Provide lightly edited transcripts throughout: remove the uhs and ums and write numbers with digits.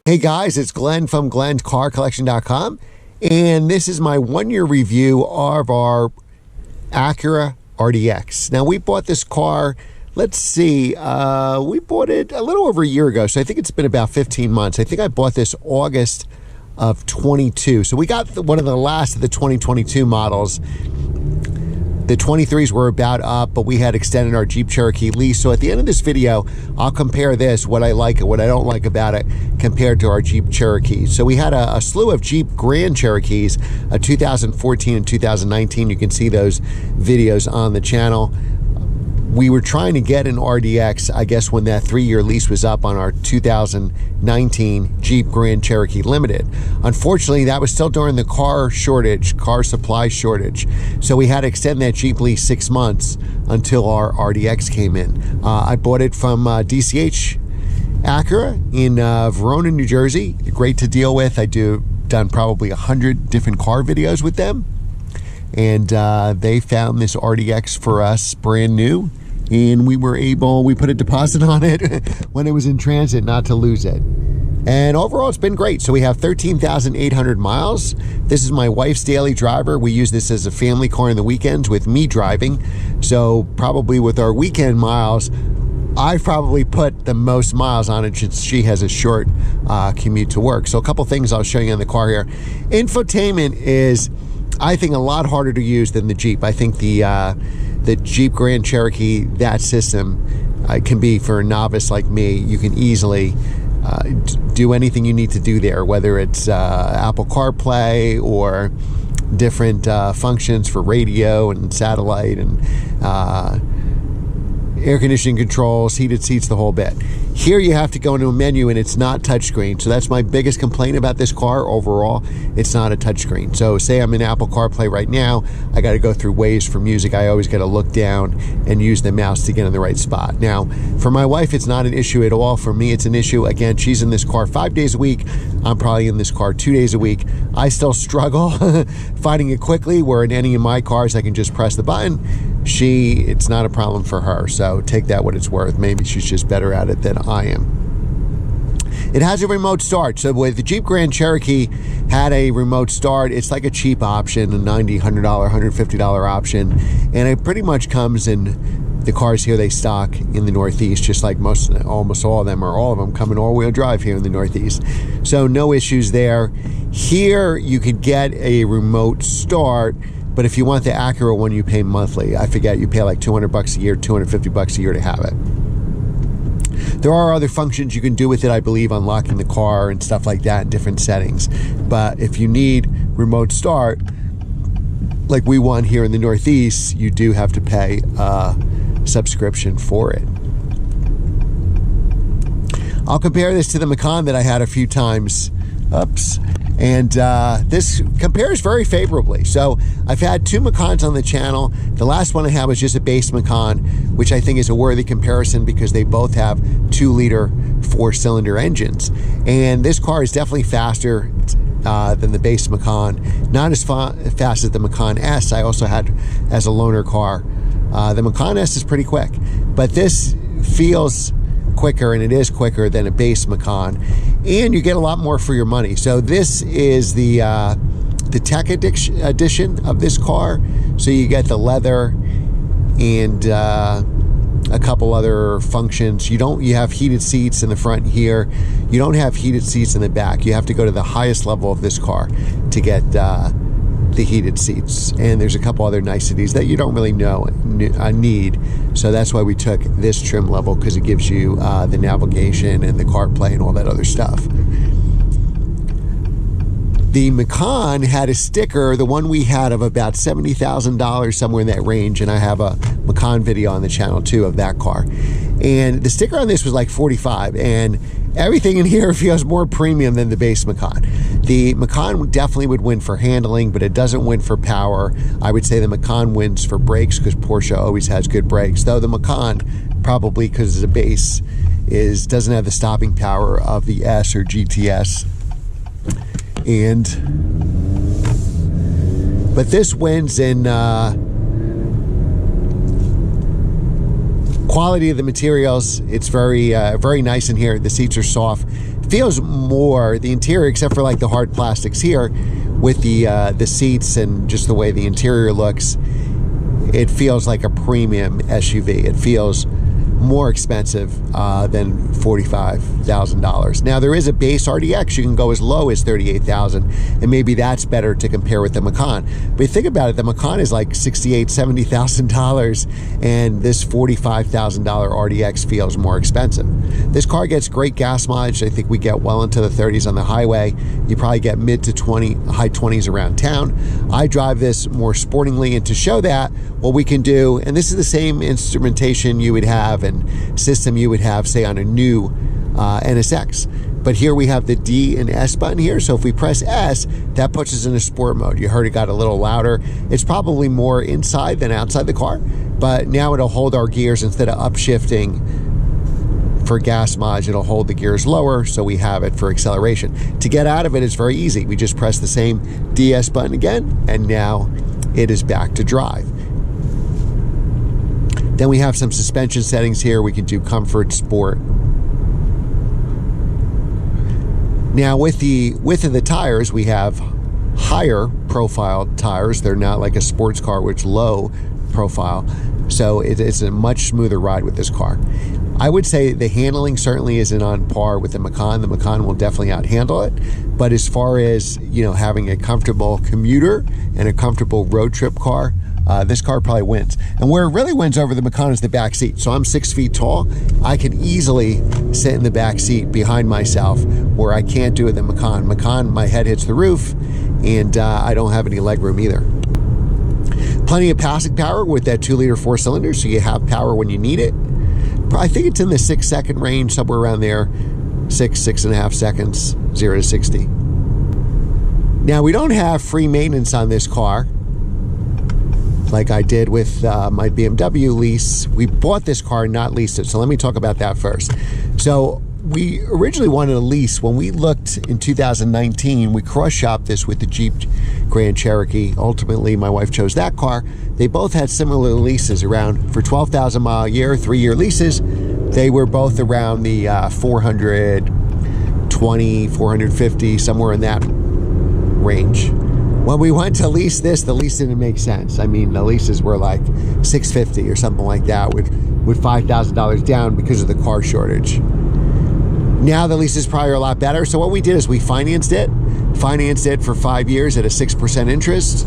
Hey guys, it's Glenn from glenscarcollection.com, and this is my one-year review of our Acura RDX. Now, we bought this car, let's see, we bought it a little over a year ago, so I think it's been about 15 months. I think I bought this August of 22, so we got one of the last of the 2022 models. The 23s were about up, but we had extended our Jeep Cherokee lease. So at the end of this video, I'll compare this, what I like and what I don't like about it, compared to our Jeep Cherokee. So we had a slew of Jeep Grand Cherokees, a 2014 and 2019. You can see those videos on the channel. We were trying to get an RDX, I guess, when that 3-year lease was up on our 2019 Jeep Grand Cherokee Limited. Unfortunately, that was still during the car supply shortage. So we had to extend that Jeep lease 6 months until our RDX came in. I bought it from DCH Acura in Verona, New Jersey. Great to deal with. Done probably 100 different car videos with them. And they found this RDX for us brand new, and we put a deposit on it when it was in transit not to lose it. And overall, it's been great. So we have 13,800 miles. This is my wife's daily driver. We use this as a family car on the weekends with me driving. So probably with our weekend miles, I've probably put the most miles on it since she has a short commute to work. So a couple things I'll show you in the car here. Infotainment is, I think, a lot harder to use than the Jeep. I think the Jeep Grand Cherokee, that system can be, for a novice like me, you can easily do anything you need to do there, whether it's Apple CarPlay or different functions for radio and satellite and air conditioning controls, heated seats, the whole bit. Here you have to go into a menu and it's not touchscreen. So that's my biggest complaint about this car overall. It's not a touchscreen. So say I'm in Apple CarPlay right now, I got to go through Waze for music. I always got to look down and use the mouse to get in the right spot. Now, for my wife, it's not an issue at all. For me, it's an issue. Again, she's in this car 5 days a week. I'm probably in this car 2 days a week. I still struggle finding it quickly, where in any of my cars, I can just press the button. It's not a problem for her. So take that what it's worth. Maybe she's just better at it than I am. It has a remote start. So with the Jeep Grand Cherokee had a remote start, it's like a cheap option, a $90, $100, $150 option. And it pretty much comes in the cars here they stock in the Northeast, just like almost all of them, or all of them, come in all-wheel drive here in the Northeast. So no issues there. Here you could get a remote start, but if you want the Acura one, you pay monthly. I forget, you pay like $200 a year, $250 a year to have it. There are other functions you can do with it, I believe, unlocking the car and stuff like that in different settings. But if you need remote start, like we want here in the Northeast, you do have to pay a subscription for it. I'll compare this to the Macan that I had a few times. Oops. And this compares very favorably. So I've had 2 Macans on the channel. The last one I had was just a base Macan, which I think is a worthy comparison because they both have 2-liter 4-cylinder engines. And this car is definitely faster than the base Macan. Not as fast as the Macan S I also had as a loaner car. The Macan S is pretty quick, but this feels quicker, and it is quicker than a base Macan, and you get a lot more for your money. So this is the tech edition of this car. So you get the leather and a couple other functions. You have heated seats in the front here. You don't have heated seats in the back. You have to go to the highest level of this car to get the heated seats, and there's a couple other niceties that you don't really need. So that's why we took this trim level, because it gives you the navigation and the CarPlay and all that other stuff. The Macan had a sticker, the one we had, of about $70,000, somewhere in that range, and I have a Macan video on the channel too of that car. And the sticker on this was like $45,000, and everything in here feels more premium than the base Macan. The Macan definitely would win for handling, but it doesn't win for power. I would say the Macan wins for brakes, because Porsche always has good brakes, though the Macan, probably because it's a base, doesn't have the stopping power of the S or GTS. But this wins in quality of the materials, it's very very nice in here. The seats are soft. Feels more, the interior, except for like the hard plastics here, with the seats and just the way the interior looks, it feels like a premium SUV. It feels more expensive than $45,000. Now there is a base RDX. You can go as low as $38,000, and maybe that's better to compare with the Macan. But think about it, the Macan is like $68,000, $70,000, and this $45,000 RDX feels more expensive. This car gets great gas mileage. I think we get well into the 30s on the highway. You probably get mid to high 20s around town. I drive this more sportingly, and to show that, what we can do, and this is the same instrumentation you would have and system you would have, say, on a new NSX. But here we have the D and S button here. So if we press S, that puts us in a sport mode. You heard it got a little louder. It's probably more inside than outside the car, but now it'll hold our gears instead of upshifting for gas mileage. It'll hold the gears lower, so we have it for acceleration. To get out of it, it's very easy. We just press the same DS button again, and now it is back to drive. Then we have some suspension settings here. We can do comfort, sport. Now with the width of the tires, we have higher profile tires. They're not like a sports car, which low profile. So it's a much smoother ride with this car. I would say the handling certainly isn't on par with the Macan. The Macan will definitely outhandle it. But as far as, you know, having a comfortable commuter and a comfortable road trip car, this car probably wins. And where it really wins over the Macan is the back seat. So I'm 6 feet tall. I can easily sit in the back seat behind myself, where I can't do it in the Macan. Macan, my head hits the roof, and I don't have any leg room either. Plenty of passing power with that 2-liter 4-cylinder, so you have power when you need it. I think it's in the 6-second range, somewhere around there. 6.5 seconds, 0 to 60. Now, we don't have free maintenance on this car, like I did with my BMW lease. We bought this car, not leased it. So let me talk about that first. So we originally wanted a lease. When we looked in 2019, we cross-shopped this with the Jeep Grand Cherokee. Ultimately, my wife chose that car. They both had similar leases around, for 12,000 mile a year, 3-year leases. They were both around the 420, 450, somewhere in that range. When we went to lease this, the lease didn't make sense. I mean, the leases were like $650 or something like that, with $5,000 down because of the car shortage. Now the leases probably are a lot better. So what we did is we financed it for 5 years at a 6% interest.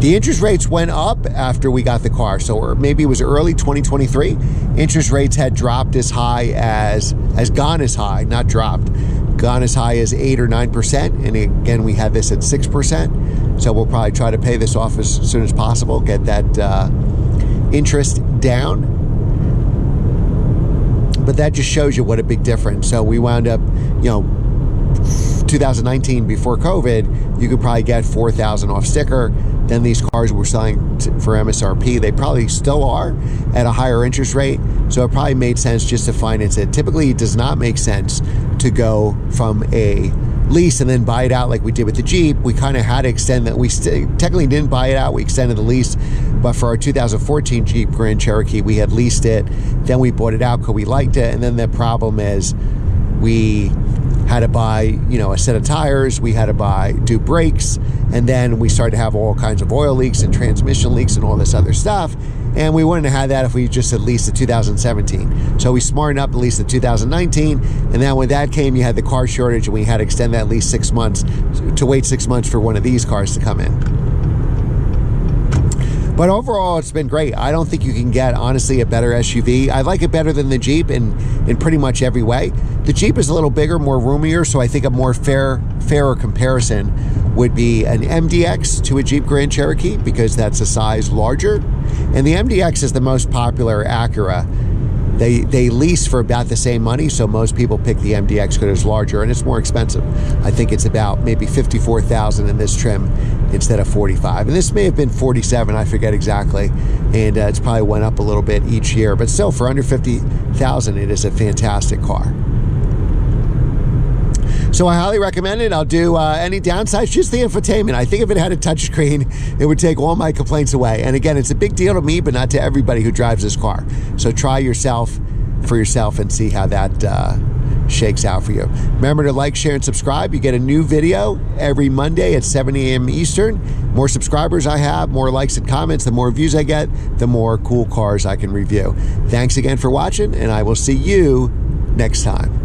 The interest rates went up after we got the car. So maybe it was early 2023. Interest rates had dropped as high as gone as high, not dropped, gone as high as 8 or 9%. And again, we had this at 6%. So we'll probably try to pay this off as soon as possible, get that interest down. But that just shows you what a big difference. So we wound up, 2019, before COVID, you could probably get $4,000 off sticker. Then these cars were selling for MSRP. They probably still are at a higher interest rate. So it probably made sense just to finance it. Typically, it does not make sense to go from a lease and then buy it out like we did with the Jeep. We kind of had to extend that. We technically didn't buy it out. We extended the lease. But for our 2014 Jeep Grand Cherokee, we had leased it. Then we bought it out because we liked it. And then the problem is we had to buy, a set of tires. We had to do brakes. And then we started to have all kinds of oil leaks and transmission leaks and all this other stuff. And we wouldn't have had that if we just had leased the 2017. So we smartened up at least the 2019. And then when that came, you had the car shortage, and we had to extend that lease 6 months to wait 6 months for one of these cars to come in. But overall, it's been great. I don't think you can get, honestly, a better SUV. I like it better than the Jeep in pretty much every way. The Jeep is a little bigger, more roomier, so I think a more fairer comparison would be an MDX to a Jeep Grand Cherokee, because that's a size larger. And the MDX is the most popular Acura. They lease for about the same money, so most people pick the MDX because it's larger and it's more expensive. I think it's about maybe $54,000 in this trim instead of $45,000. And this may have been $47,000, I forget exactly. And it's probably went up a little bit each year, but still, for under $50,000, it is a fantastic car. So I highly recommend it. I'll do any downsides, just the infotainment. I think if it had a touchscreen, it would take all my complaints away. And again, it's a big deal to me, but not to everybody who drives this car. So try for yourself and see how that shakes out for you. Remember to like, share, and subscribe. You get a new video every Monday at 7 a.m. Eastern. More subscribers I have, more likes and comments, the more views I get, the more cool cars I can review. Thanks again for watching, and I will see you next time.